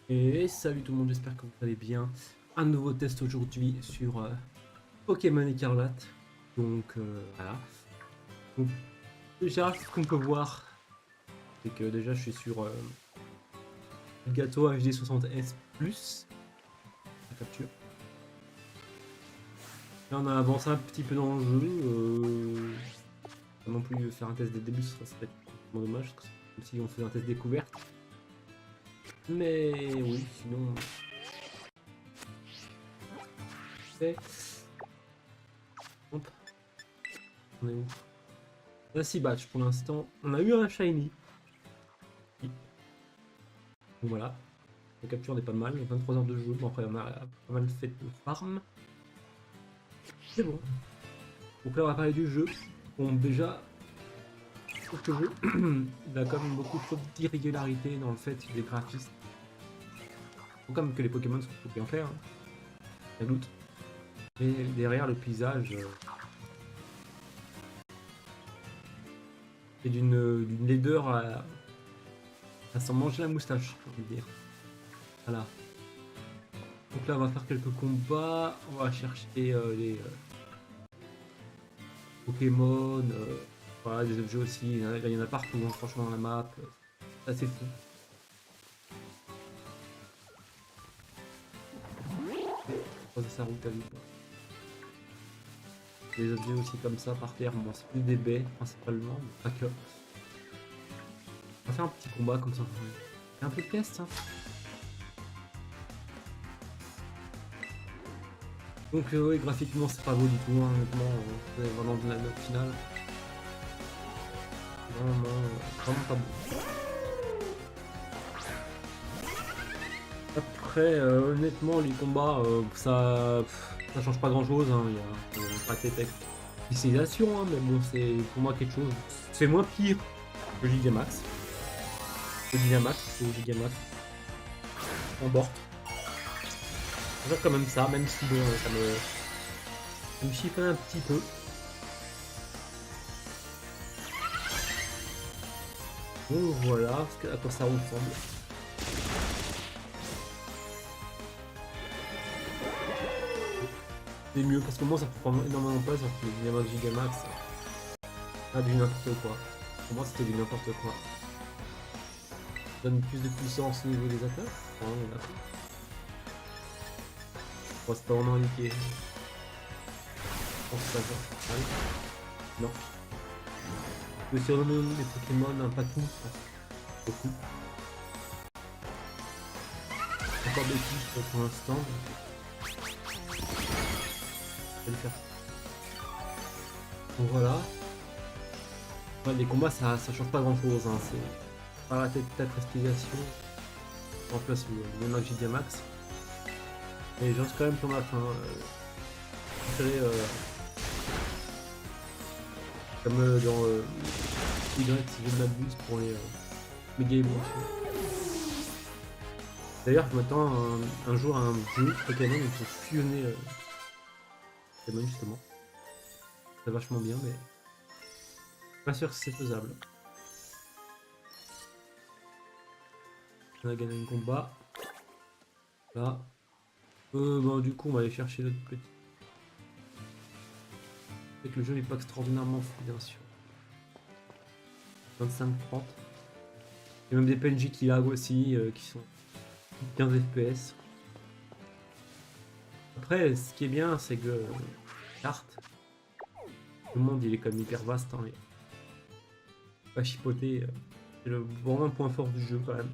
Et salut tout le monde, j'espère que vous allez bien. Un nouveau test aujourd'hui sur Pokémon Écarlate. Donc voilà. Donc, déjà, ce qu'on peut voir, c'est que déjà je suis sur Elgato HD 60S Plus, la capture. Là on a avancé un petit peu dans le jeu. Pas non plus faire un test dès le début, ce serait complètement dommage, parce que c'est comme si on faisait un test découverte. Mais oui, sinon, c'est... Hop, on est où? On a 6 batchs pour l'instant. On a eu un shiny. Donc voilà, la capture n'est pas mal. 23 heures de jeu. Bon, après, on a pas mal fait de farm. C'est bon. Donc là, on va parler du jeu. Bon, déjà, je trouve que le jeu, il a quand même beaucoup trop d'irrégularités dans le fait des graphismes. Faut quand même que les Pokémon sont plutôt bien faits, hein. Pas de doute. Mais derrière, le paysage est d'une laideur à s'en manger la moustache, j'ai envie de dire. Voilà. Donc là, on va faire quelques combats. On va chercher les Pokémon. Voilà, des objets aussi. Il y en a partout, hein, franchement, dans la map. C'est assez fou. Croiser sa route à lui. Des objets aussi comme ça par terre. Bon, c'est plus des baies principalement, mais pas que. On va faire un petit combat comme ça. C'est un peu de test, hein. Donc, ouais, graphiquement, c'est pas beau du tout, hein, honnêtement. C'est vraiment de la note finale. Vraiment pas beau. Après, honnêtement, les combats, ça change pas grand chose, hein. Il y a pas de texte hein, mais bon, c'est pour moi quelque chose. C'est moins pire que Gigamax. C'est Gigamax en bord. Je vois quand même ça, même si bon, ça me chiffe un petit peu. Donc voilà, à quoi ça ressemble. C'est mieux parce que moi ça prend énormément de place alors que le Gigamax, c'est du n'importe quoi. Pour moi c'était du n'importe quoi. Ça donne plus de puissance au niveau des attaques. Ah, on est d'accord. Bon, c'est pas vraiment indiqué. Je pense que ça va. Allez. Non. Je peux surnommer les Pokémon un patou. Beaucoup. Encore des titres pour l'instant. Je vais le faire. Donc voilà. Ouais, les combats ça change pas grand chose, hein. C'est pas la tête respiration. En place le Max Gigamax. Et j'en suis quand même sur ma fin. Je dirais, comme dans Y, si je ne m'abuse, pour les méga évolutions. D'ailleurs, je m'attends un jour à un jeu Pokémon où il faut fusionner Pokémon justement. C'est vachement bien, mais pas sûr que c'est faisable. On a gagné un combat. Là. Bon, du coup, on va aller chercher notre petit. C'est que le jeu n'est pas extraordinairement fou, bien sûr. 25-30. Il y a même des PNJ qui lag aussi, qui sont 15 FPS. Après, ce qui est bien, c'est que carte, le monde il est comme hyper vaste, hein, et pas chipoter, c'est vraiment un point fort du jeu quand même.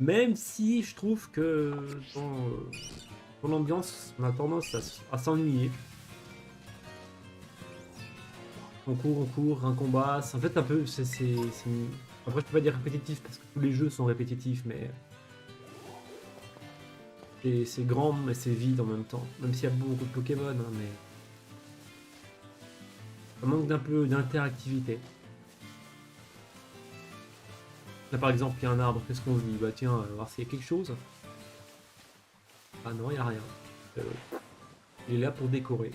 Même si je trouve que dans l'ambiance, on a tendance à s'ennuyer. On court, un combat, c'est en fait un peu, après je peux pas dire répétitif parce que tous les jeux sont répétitifs, mais c'est grand mais c'est vide en même temps. Même s'il y a beaucoup de Pokémon, hein, mais ça manque d'un peu d'interactivité. Là par exemple, il y a un arbre, qu'est-ce qu'on se dit? Bah tiens, on va voir s'il y a quelque chose. Ah non, il n'y a rien. Euh, il est là pour décorer.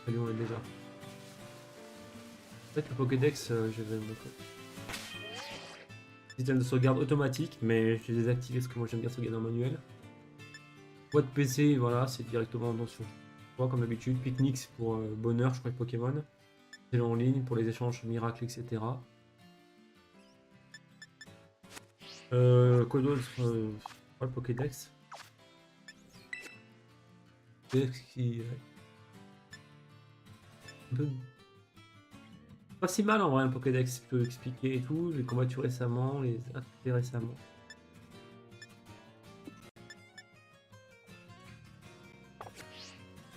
Salut, on est déjà. Peut-être le Pokédex, je vais le montrer. Système de sauvegarde automatique, mais j'ai désactivé parce que moi j'aime bien sauvegarder en manuel. Boîte PC, voilà, c'est directement dans sur comme d'habitude. Picnic pour bonheur, je crois que Pokémon. C'est en ligne pour les échanges miracles, etc. Quoi d'autre le Pokédex. Qui un peu pas si mal en vrai, un Pokédex peut expliquer et tout, les combattus récemment, les affectés récemment.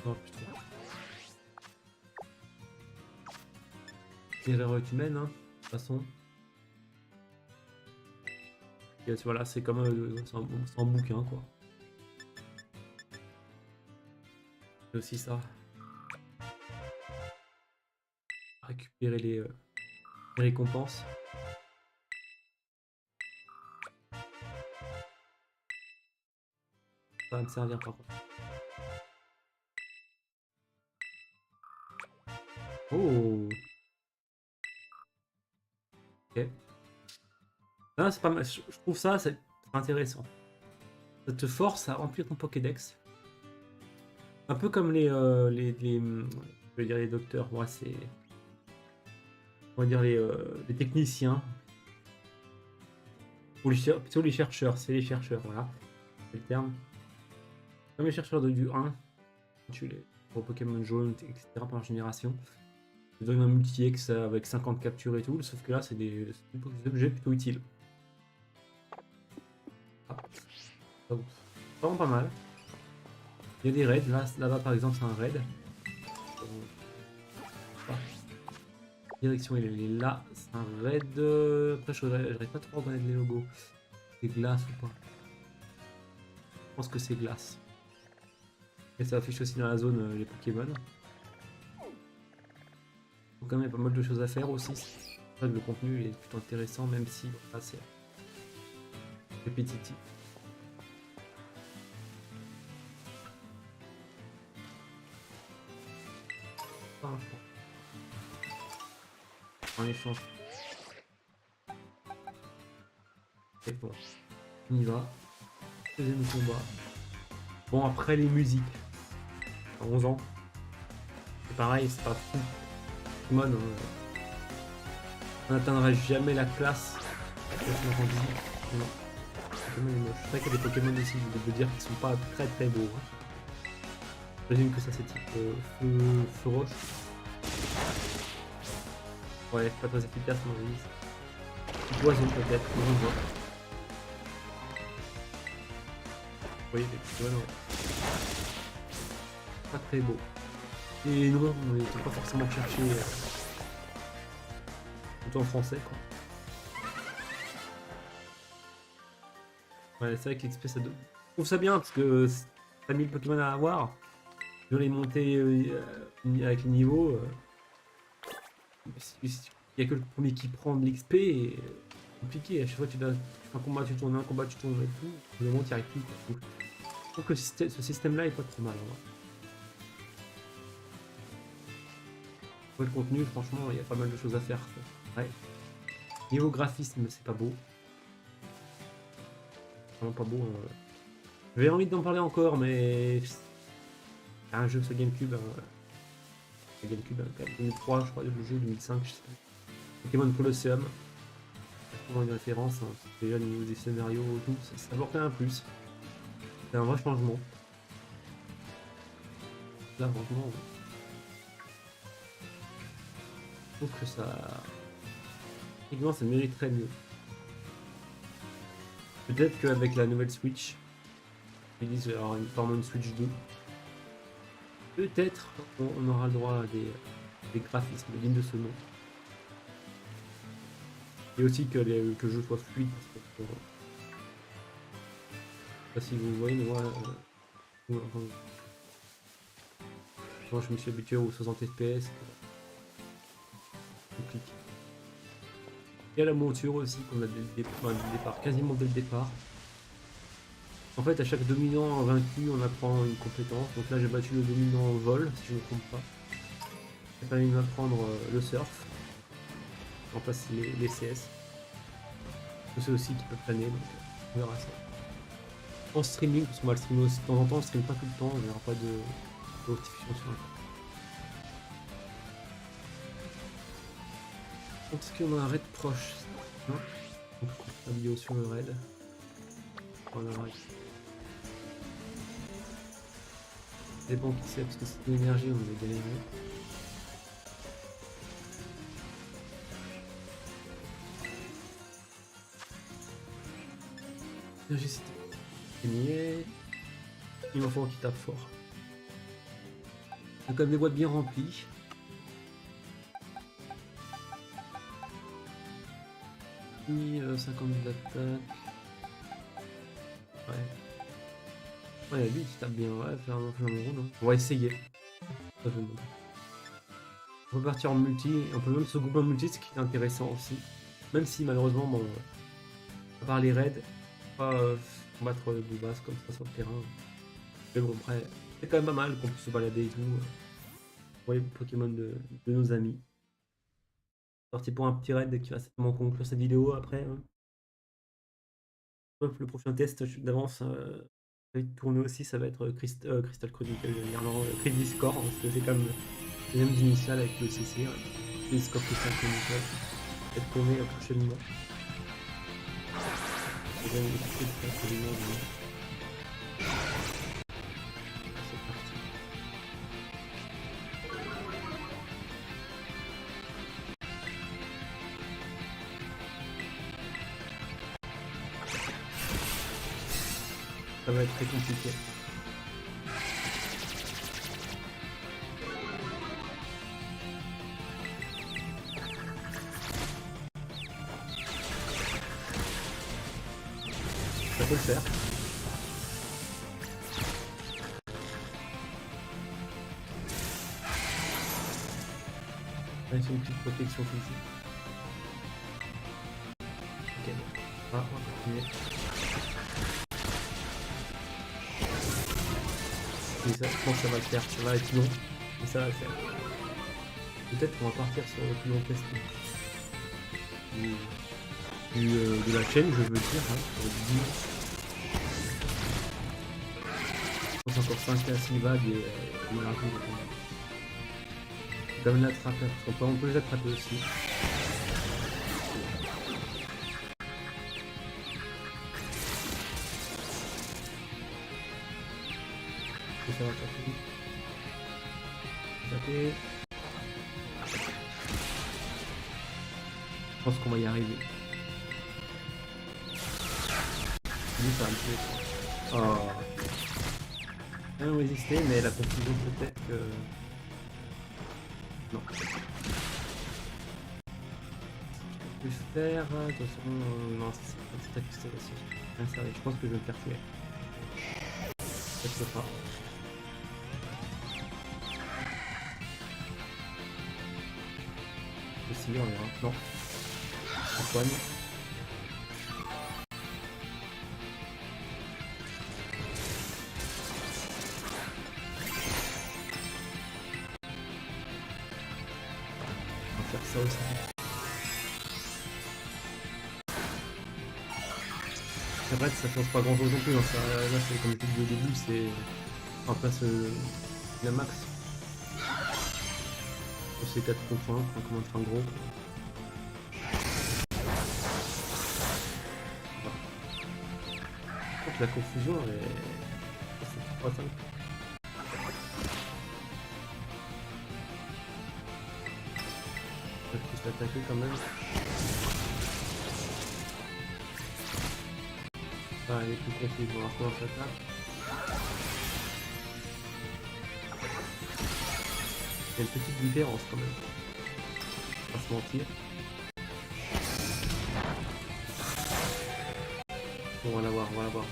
Non, plus trop. L'erreur est humaine, hein, de toute façon. Et voilà, c'est comme c'est un bouquin, quoi. C'est aussi ça. Récupérer les récompenses. Ça va me servir par contre. Oh. Ok. Ah, c'est pas mal. Je trouve ça c'est intéressant. Ça te force à remplir ton Pokédex. Un peu comme je veux dire les docteurs. Moi, c'est on va dire les techniciens. Ou plutôt les chercheurs. C'est les chercheurs, voilà. C'est le terme. Comme les chercheurs du 1. Tu les pour Pokémon jaune, etc. par génération. Ils donnent un multi-X avec 50 captures et tout. Sauf que là, c'est des objets plutôt utiles. Ah. Vraiment pas mal. Il y a des raids, là-bas par exemple c'est un raid. Ah. Direction il est là, c'est un raid. Après je n'arrive pas trop à reconnaître les logos. C'est glace ou pas? Je pense que c'est glace. Et ça affiche aussi dans la zone les Pokémon. Donc quand même il y a pas mal de choses à faire aussi. C'est vrai que le contenu est plutôt intéressant même si là c'est répétitif. En échange. Et bon, on y va. Deuxième combat. Bon, après les musiques. À 11 ans. C'est pareil, c'est pas fou. Pokémon, on n'atteindra jamais la classe. Non. Pokémon est moche. C'est vrai qu'il y a des Pokémon ici, je veux dire, qui sont pas très très beaux. Hein. J'imagine que ça c'est type feu roche. Ouais, c'est pas très efficace, mon avis. Poison peut-être, on voit. Oui, effectivement, ouais. Pas très beau. Et non, on n'était pas forcément cherché tout en français, quoi. Ouais, c'est vrai que l'XP ça donne. Je trouve ça bien parce que t'as 1000 Pokémon à avoir. Je vais les monter avec les niveaux. Il n'y a que le premier qui prend de l'XP et compliqué. À chaque fois que tu fais un combat, tu tournes, un combat, tu tournes et tout. Au moment, tu n'y arrives plus. Donc, je trouve que ce système-là est pas trop mal. Pour le contenu, franchement, il y a pas mal de choses à faire. Ouais. Niveau graphisme, c'est pas beau. Vraiment pas beau. J'avais envie d'en parler encore, mais un jeu sur GameCube. GameCube, 2003, je crois, le jeu 2005, je sais pas. Pokémon Colosseum. Une référence, hein. Déjà au niveau des scénarios, tout, ça apportait un plus. C'est un vrai changement. Là, franchement, je trouve que ça. Techniquement, ça mériterait mieux. Peut-être qu'avec la nouvelle Switch, ils disent qu'il y aura une Switch 2. Peut-être on aura le droit à des graphismes dignes de ce nom. Et aussi que le jeu soit fluide. Je sais pas si vous voyez, mais moi je me suis habitué aux 60 FPS. Compliqué. Et à la monture aussi qu'on a dès le départ, quasiment dès le départ. En fait, à chaque dominant vaincu, on apprend une compétence. Donc là, j'ai battu le dominant vol, si je ne me trompe pas. Ça permet de m'apprendre le surf. On passe les CS. ceux aussi qui peuvent planer, donc on verra ça. En streaming, parce qu'on va le streamer aussi de temps en temps, on stream pas tout le temps, il n'y aura pas de notification sur le temps. Est-ce qu'on a un raid proche? Non. Donc la vidéo sur le raid. Voilà, le raid. Ça dépend qui c'est, parce que c'est de l'énergie, on est galéré. Énergie, c'était gagné. Il m'en faut un qui tape fort. Il y a quand même des boîtes bien remplies. Et 50 d'attaque. Ouais. Ouais, lui il tape bien, ouais, faire un round. Hein. On va essayer. Ça, on peut partir en multi, on peut même se grouper en multi, ce qui est intéressant aussi. Même si malheureusement, bon, à part les raids, pas combattre de base comme ça sur le terrain. Mais bon, après, c'est quand même pas mal qu'on puisse se balader et tout. Pour les Pokémon de nos amis. Parti pour un petit raid qui va certainement conclure cette vidéo après. Hein. Le prochain test d'avance va être tourné aussi, ça va être Crystal Chronicle, Chris Discord, parce que c'est comme les mêmes initiales avec le CC. Chris Discord Crystal Chronicle va être tourné prochainement. C'est parti. Ça va être très compliqué. Ça peut le faire. Avec une petite protection physique. Ok, bon. Ah, on va continuer. Et ça, je pense que ça va le faire. Ça va être long, mais ça va le faire. Peut-être qu'on va partir sur le plus long test de la chaîne, je veux dire. Hein, je pense encore 5 à 6 vagues et on va raconter. On peut l'attraper, on peut les attraper aussi. Et ça va taper. Taper. Je pense qu'on va y arriver. Lui, ça va me tuer. Oh. Rien à résister, mais la confusion peut-être que... Non. Je peux faire... Attention... Non, c'est accusé aussi. Je pense que je vais me faire tuer. Peut-être pas. Aussi, on verra. Non. Antoine. On va faire ça aussi. Après, ça change pas grand chose non plus. Hein. Ça, là, c'est comme je te dis au début, c'est. On passe la max. C'est 4 contre 1, comme un train gros. La confusion elle est... C'est pas simple. On va plus l'attaquer quand même. Ah, elle est plus confuse, on va voir comment ça attaque. Il y a une petite différence quand même. On va pas se mentir. On va la voir, on va la voir.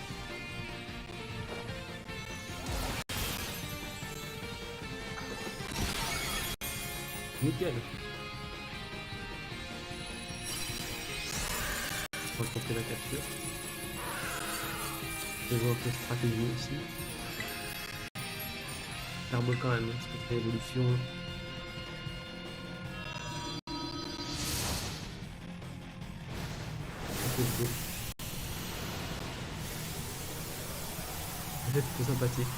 Nickel. On va tenter la capture. Je vais voir un peu de stratégie aussi. Herbe quand même, parce que c'est l'évolution. beau. C'est plutôt sympathique.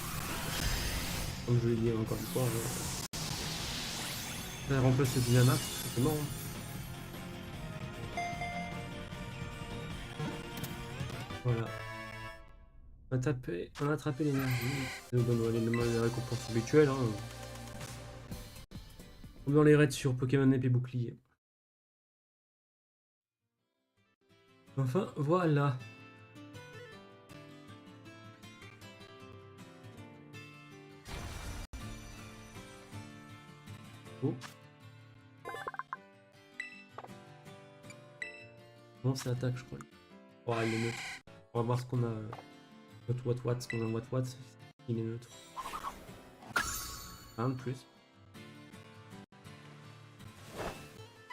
Comme je l'ai dit encore une fois, ça remplace le Dynamax, c'est mort. Voilà. On a attrapé l'énergie. Ça nous donne les récompenses habituelles. Hein. Comme dans les raids sur Pokémon épée bouclier. Enfin, voilà. Oh. Non, c'est attaque, je crois. Oh, il est neutre. On va voir ce qu'on a. Ce qu'on a What, il est neutre. Un de plus.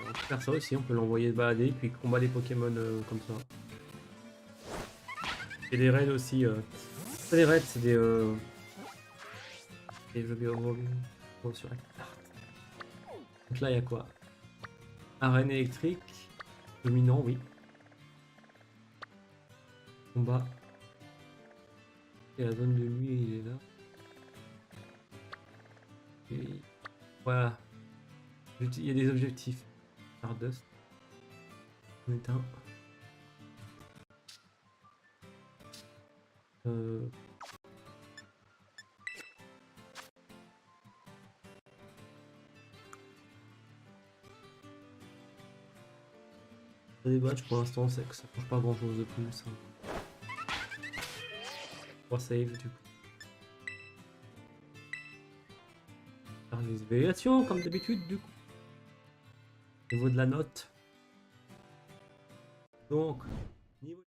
On peut faire ça aussi, on peut l'envoyer balader, puis combat des Pokémon comme ça. Et des raids aussi. C'est des raids, c'est des. Et je vais au sur la carte. Donc là, il y a quoi? Arène électrique. Dominant, oui. Combat. Et la zone de nuit, il est là. Et voilà. Il y a des objectifs. Stardust. On est un. Des badges pour l'instant, c'est que ça change pas grand chose de plus. Hein. 3 save du coup. Faire les évaluations comme d'habitude du coup. Niveau de la note. Donc, niveau